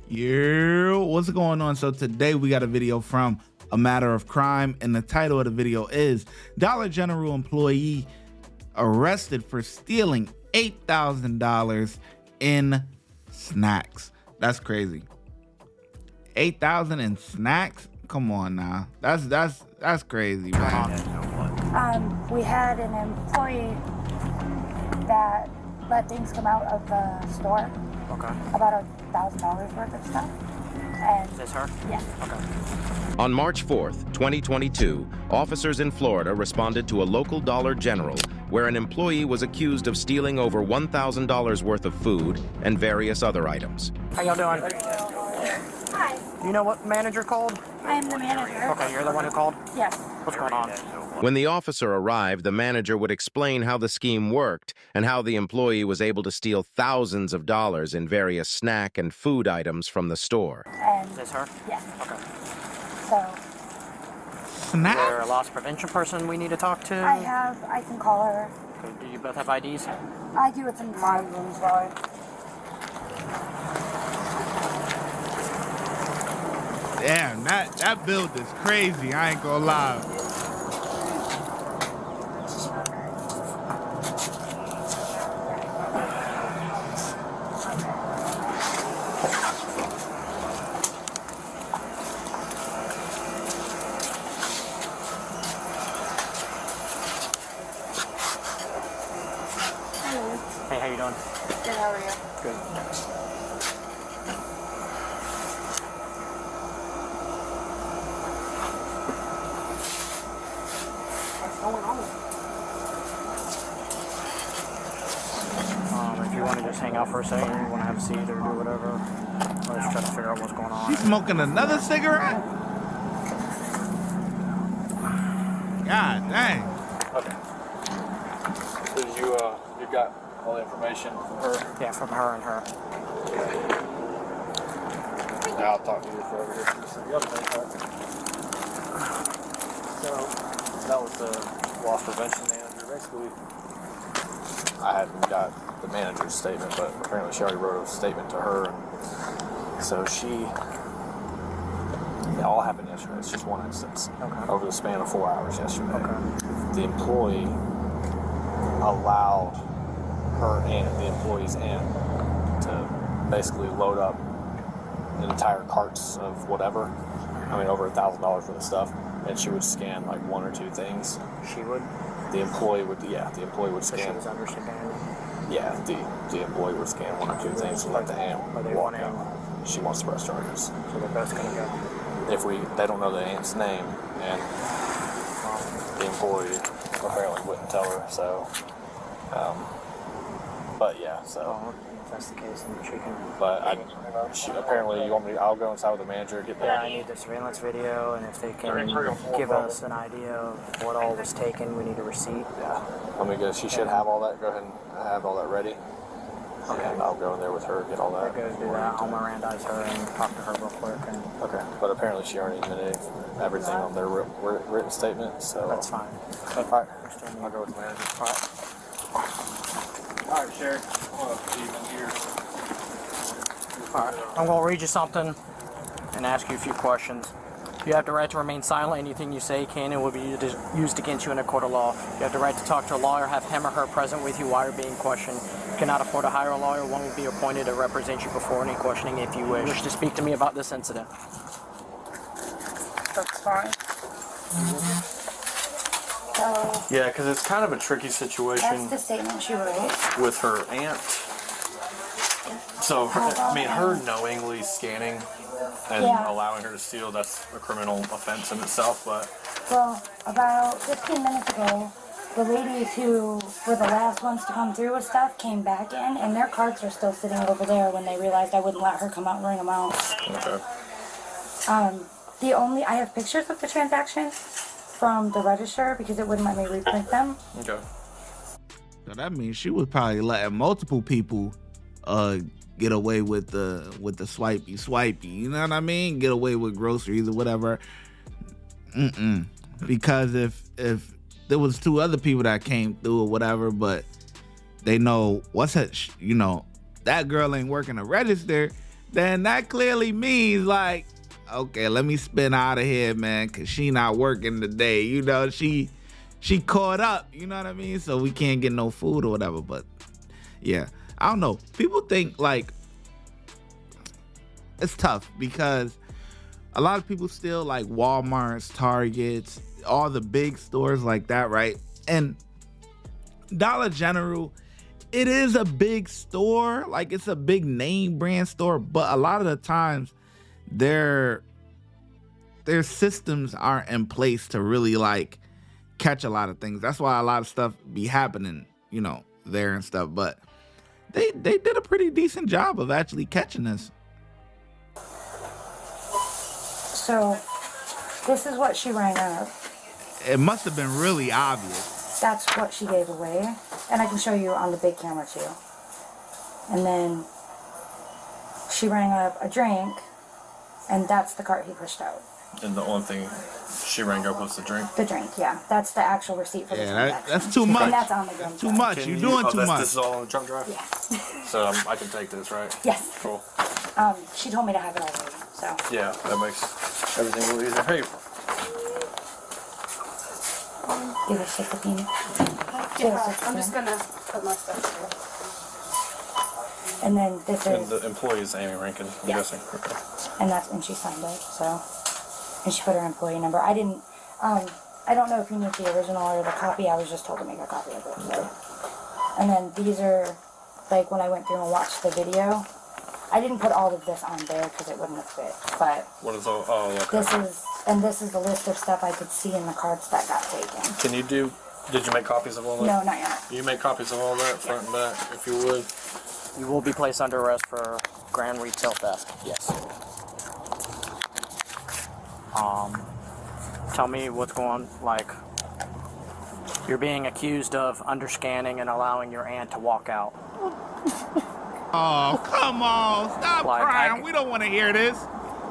Yeah, what's going on? So today we got a video from A Matter of Crime, and the title of the video is Dollar General employee arrested for stealing $8,000 in snacks. That's crazy. 8,000 in snacks? Come on now. That's crazy, man. We had an employee that let things come out of the store. Okay. About $1,000 worth of stuff. And is this her? Yes. Okay. On March 4th, 2022, officers in Florida responded to a local Dollar General where an employee was accused of stealing over $1,000 worth of food and various other items. How y'all doing? Hi, Do you know what manager called? I am the manager. Okay, you're the one who called? Yes. What's going on? When the officer arrived, the manager would explain how the scheme worked and how the employee was able to steal thousands of dollars in various snack and food items from the store. And Is this her? yes. Okay. So Is Snacks? there a loss prevention person we need to talk to? I can call her. Okay, do you both have IDs? I do. It's in my room side. Damn, that build is crazy. I ain't gonna lie. Hey, how you doing? Good, how are you? Good. What's going on? If you want to just hang out for a second, you want to have a seat or do whatever, let's try to figure out what's going on. She's smoking another cigarette? God dang. Okay. So you got all the information from her? Yeah, from her and her. Now I'll talk to you for over here. So that was the loss prevention manager. Basically, I hadn't got the manager's statement, but apparently she already wrote a statement to her, and so she. It all happened yesterday. It's just one instance. Okay. Over the span of 4 hours yesterday. Okay. The employee allowed her and the employee's aunt to basically load up an entire carts of whatever. I mean, over $1,000 worth of stuff, and she would scan like one or two things. She would? The employee would, the employee would So she scan. was under subpoena? Yeah, the employee would scan one or two things and let the aunt But they walk want out. She wants to press charges. So they're both gonna go. If they don't know the aunt's name, and the employee apparently wouldn't tell her, so, but yeah, so. Oh, if that's the case, then she can. But apparently, you want me? I'll go inside with the manager, get Yeah, that. I need the surveillance video, and if they can give us an idea of what all was taken, we need a receipt. Yeah, let me go. She should have all that. Go ahead and have all that ready. Okay. And I'll go in there with her, get all I'll that. go do that. I'll Mirandize her and talk to her real quick, and Okay. But apparently, she already admitted everything on their written statement. So that's fine. All right. I'll go with the manager. All right. All right, Sheriff. Here. All right. I'm going to read you something and ask you a few questions. You have the right to remain silent. Anything you say can and will be used against you in a court of law. You have the right to talk to a lawyer, have him or her present with you while you're being questioned. You cannot afford to hire a lawyer. One will be appointed to represent you before any questioning if you wish to speak to me about this incident. That's fine. So Yeah, because it's kind of a tricky that's situation the statement she wrote. with her aunt. So, her knowingly scanning and Yeah. allowing her to steal, that's a criminal offense in itself, but Well, about 15 minutes ago, the ladies who were the last ones to come through with stuff came back in, and their carts are still sitting over there when they realized I wouldn't let her come out and bring them out. okay. I have pictures of the transaction from the register because it wouldn't let me reprint them. Okay. So that means she was probably letting multiple people get away with the swipey. You know what I mean? Get away with groceries or whatever. Because if there was two other people that came through or whatever, but they know that girl ain't working a register, then that clearly means like, okay, let me spin out of here, man, cause she not working today. You know, she caught up, you know what I mean? So we can't get no food or whatever. But yeah, I don't know. People think like it's tough because a lot of people still like Walmart's, Targets, all the big stores like that, right? And Dollar General, it is a big store, like it's a big name brand store, but a lot of the times their systems aren't in place to really like catch a lot of things. That's why a lot of stuff be happening, you know, there and stuff. But they did a pretty decent job of actually catching this. So this is what she rang up. It must have been really obvious. That's what she gave away. And I can show you on the big camera too. And then she rang up a drink, and that's the cart he pushed out. And the only thing she rang up was the drink? The drink, yeah. That's the actual receipt for the transaction. That's too much. And that's on the drum Too drive. much. You're doing too much. This is all on the drum drive? Yeah. So I can take this, right? Yes. Cool. She told me to have it all ready, so. Yeah, that makes everything a little easier. Hey, Give us just a peanut. I'm just gonna put my stuff here. And then this and is, the employee is Amy Rankin, I'm Yeah. guessing. Okay. and that's when she signed it, so. And she put her employee number. I don't know if you need the original or the copy. I was just told to make a copy of it, so. And then these are, like when I went through and watched the video, I didn't put all of this on there because it wouldn't have fit, but What is all? Oh, okay. this is the list of stuff I could see in the cards that got taken. Can you do? Did you make copies of all that? No, not yet. You make copies of all that, front and back, if you would. You will be placed under arrest for grand retail theft. Yes. Tell me what's going, like, you're being accused of underscanning and allowing your aunt to walk out. Oh, come on. Stop Like, crying. We don't want to hear this.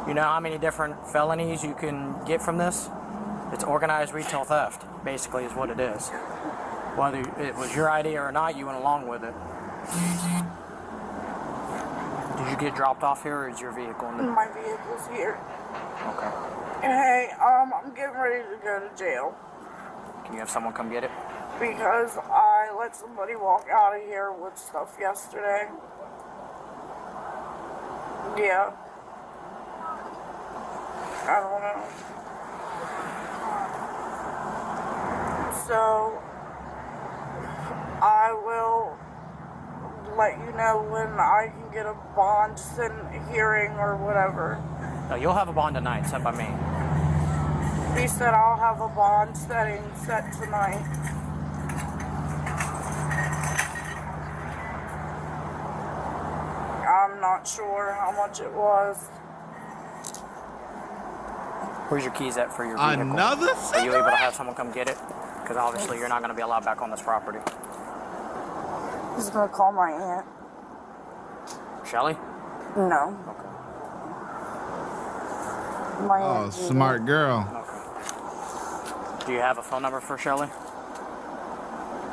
You know how many different felonies you can get from this? It's organized retail theft, basically, is what it is. Whether it was your idea or not, you went along with it. Did you get dropped off here, or is your vehicle in the... My vehicle's here. Okay. Hey, I'm getting ready to go to jail Can you have someone come get it? because I let somebody walk out of here with stuff yesterday. Yeah. I don't know. So, I will let you know when I can get a bond hearing or whatever. No, you'll have a bond tonight, set by me. He said I'll have a bond set tonight. I'm not sure how much it was. Where's your keys at for your vehicle? Another Are you able to cigarette? have someone come get it? Because obviously you're not going to be allowed back on this property. He's gonna call my aunt. Shelly? No. Okay. My Oh, aunt. Judy. smart girl. Okay. Do you have a phone number for Shelly?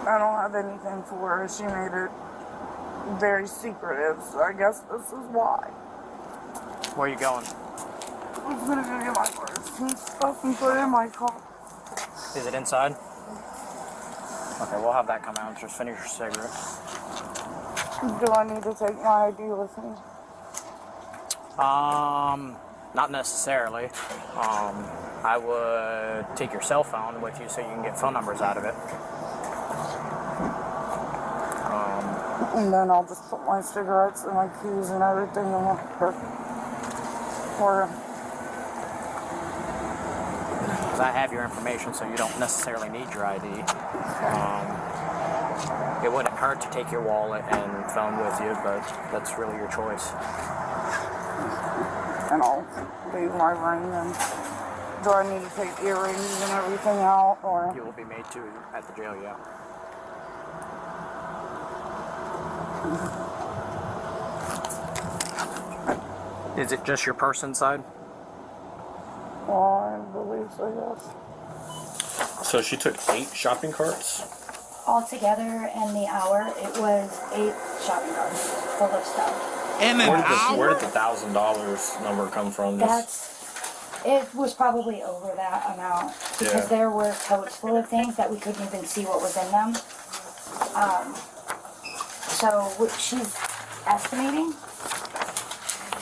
I don't have anything for her. She made it very secretive, so I guess this is why. Where are you going? I'm gonna go get my purse and stuff and put it in my car. Is it inside? Okay, we'll have that come out. Just finish your cigarette. Do I need to take my ID with me? Not necessarily. I would take your cell phone with you so you can get phone numbers out of it. And then I'll just put my cigarettes and my keys and everything in her. Or Because I have your information, so you don't necessarily need your ID. It wouldn't hurt to take your wallet and phone with you, but that's really your choice. and I'll leave my ring. And do I need to take earrings and everything out, or? You will be made to at the jail, yeah. Is it just your purse inside? Well, I believe so, yes. So she took 8 shopping carts? Altogether in the hour, it was 8 shopping carts full of stuff. In an hour? Where did the $1,000 number come from? It was probably over that amount because there were totes full of things that we couldn't even see what was in them. So she's estimating.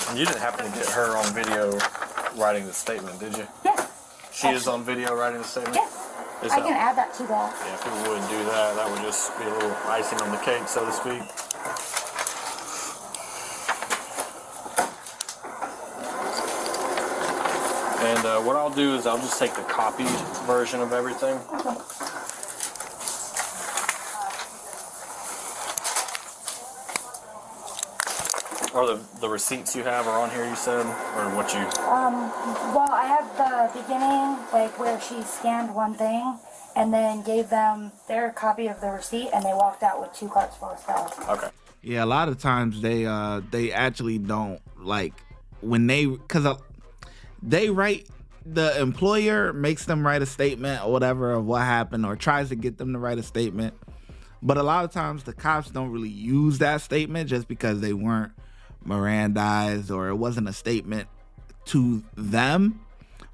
And you didn't happen to get her on video writing the statement, did you? Yeah. She is on video writing the statement? Yeah. I can add that to that. Yeah, if we would do that, that would just be a little icing on the cake, so to speak. And what I'll do is I'll just take the copied version of everything. Okay. Or the receipts you have are on here, you said? Or what you... Well, I have the beginning, like where she scanned one thing and then gave them their copy of the receipt and they walked out with 2 carts full of stuff. Okay. Yeah, a lot of times they actually don't, like, when they write, the employer makes them write a statement or whatever of what happened or tries to get them to write a statement. But a lot of times the cops don't really use that statement just because they weren't Mirandized or it wasn't a statement to them.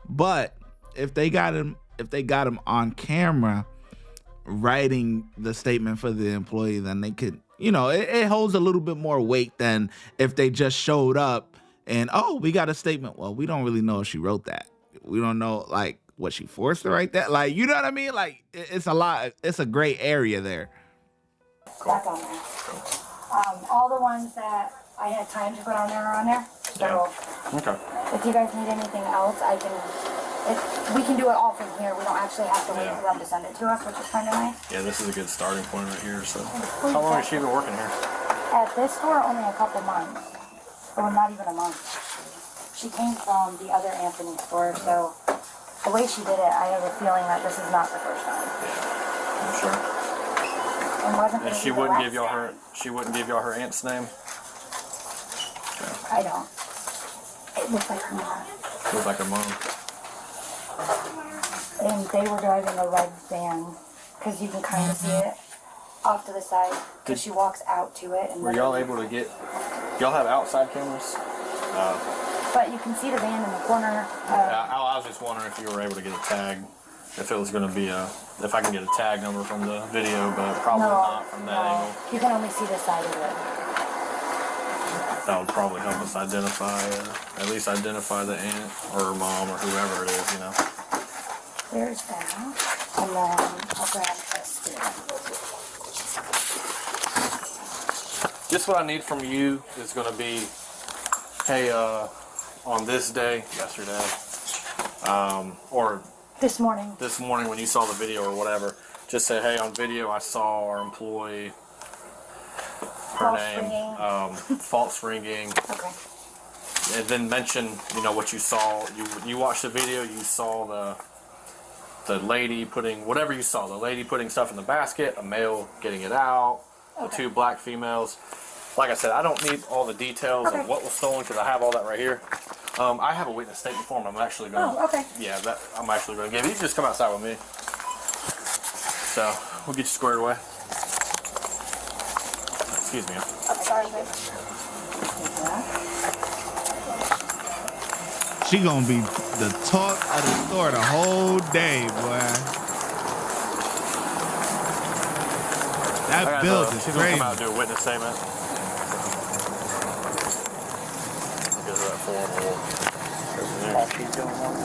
But if they got him on camera writing the statement for the employee, then they could, it holds a little bit more weight than if they just showed up and, oh, we got a statement. Well, we don't really know if she wrote that. We don't know, like, what she forced to write that. Like, you know what I mean? Like, it's a gray area there. Back on there. All the ones that I had time to put on there are on there. So Okay. if you guys need anything else, we can do it all from here. We don't actually have to wait for them to send it to us, which is kind of nice. Yeah, this is a good starting point right here. So, how long has she been working here? At this store, only a couple months. Or not even a month. She came from the other Anthony store, so the way she did it, I have a feeling that this is not the first time. Yeah, I'm sure. And she wouldn't give y'all her aunt's name? I don't. It looks like her mom. Looks like her mom. And they were driving a red van, because you can kind of see it off to the side, because she walks out to it. And were y'all able to get, y'all have outside cameras? But you can see the van in the corner. I was just wondering if you were able to get a tag, if it was going to be if I can get a tag number from the video, but probably not from that angle. You can only see the side of it. That would probably help us identify, at least identify the aunt or her mom or whoever it is, There's that. And then I'll grab this here. Just what I need from you is going to be, hey, on this day, yesterday, or this morning when you saw the video or whatever, just say, hey, on video I saw our employee, false ringing. Okay. And then mention, what you saw. You watched the video, you saw the lady putting, whatever you saw, the lady putting stuff in the basket, a male getting it out, the 2 black females. Like I said, I don't need all the details of what was stolen because I have all that right here. I have a witness statement form I'm actually going to... Oh, okay. Yeah, I'm actually going to give you. You just come outside with me. So, we'll get you squared away. Excuse me. Okay, sorry, babe. She gonna be the talk of the store the whole day, boy. That build is she's crazy. She's gonna come out and do a witness statement. Give her that form. While she's doing one.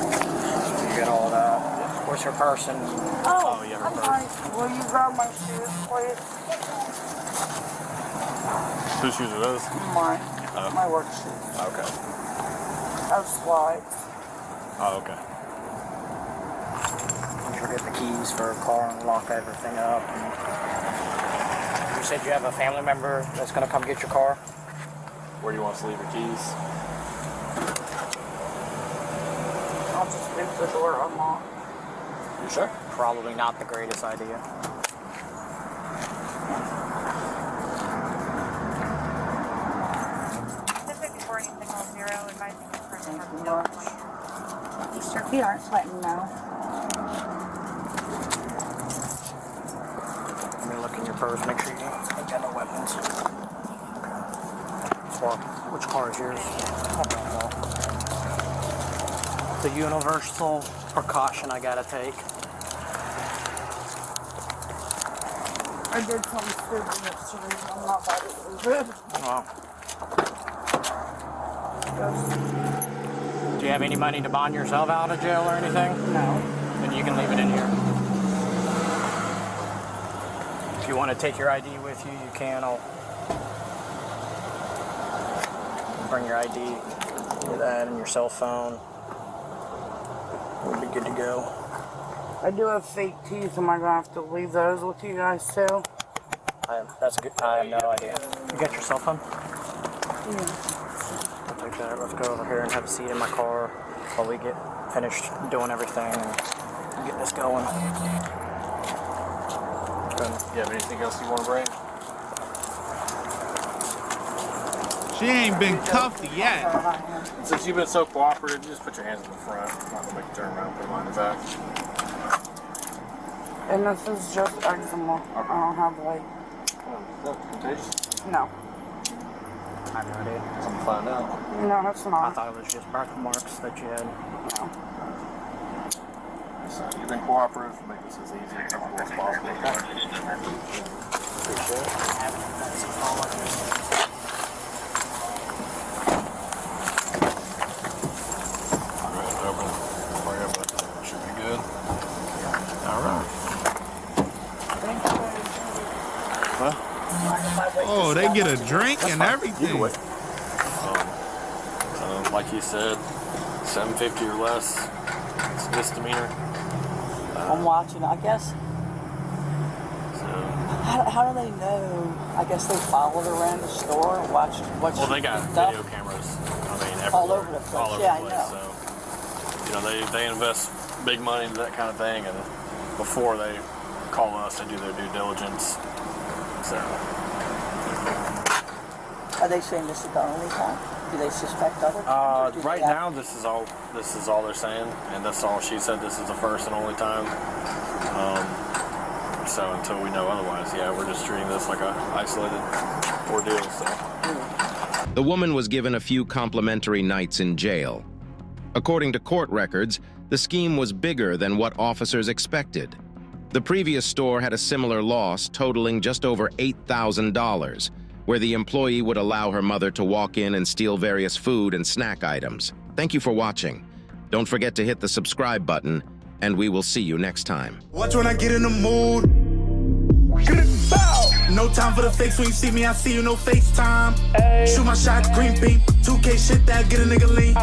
You get all that. Where's her purse and... Oh, yeah, her I'm purse. sorry. Will you grab my shoes, please? Whose shoes are those? Mine. My work shoes. Okay. I have slides. Oh, okay. You should get the keys for her car and lock everything up. And you said you have a family member that's going to come get your car? Where do you want us to leave your keys? I'll just leave the door unlocked. You sure? Probably not the greatest idea. Your feet aren't sweating now. Let me look in your purse, make sure you ain't got no weapons. for? Which car is yours? I don't know. It's a universal precaution I gotta take. I did something stupid yesterday. I'm not about to lose it. Well, do you have any money to bond yourself out of jail or anything? No. Then you can leave it in here. If you want to take your ID with you, you can. I'll bring your ID, do that, and your cell phone. We'll be good to go. I do have fake teeth. Am I gonna have to leave those with you guys too? That's good. I have no idea. You got your cell phone? Yeah. I'll take that. Let's go over here and have a seat in my car while we get finished doing everything and get this going. You have anything else you want to bring? She ain't been cuffed yet. Since you've been so cooperative, just put your hands in the front. I'm not gonna make you turn around and put them on the back. And this is just eczema. I don't have like. Is that contagious? No. I have no idea. I'm gonna find out. No, it's I not. thought it was just birthmarks that you had. No. So you've been cooperative to make this as easy and comfortable as possible. Appreciate it. Should be good. All right. Well, Oh, they get a drink and everything. Like you said, $750 or less. It's a misdemeanor. I'm watching, I guess. So, How do they know? I guess they followed around the store and watched well, they got stuff. video cameras. I mean, everywhere. All over the place. All over Yeah, the I place. know. So, you know, they invest big money into that kind of thing, and before they call us, they do their due diligence. So, Are they saying this is the only time? Do they suspect other times? or do right they have- now, this is all they're saying, and that's all she said. This is the first and only time. So until we know otherwise, yeah, we're just treating this like a isolated ordeal. So. The woman was given a few complimentary nights in jail. According to court records, the scheme was bigger than what officers expected. The previous store had a similar loss totaling just over $8,000, where the employee would allow her mother to walk in and steal various food and snack items. Thank you for watching. Don't forget to hit the subscribe button, and we will see you next time. Watch when I get in the mood. No time for the fakes. When you see me, I see you, no FaceTime. Shoot my shot, green beam. 2K shit that get a nigga lean.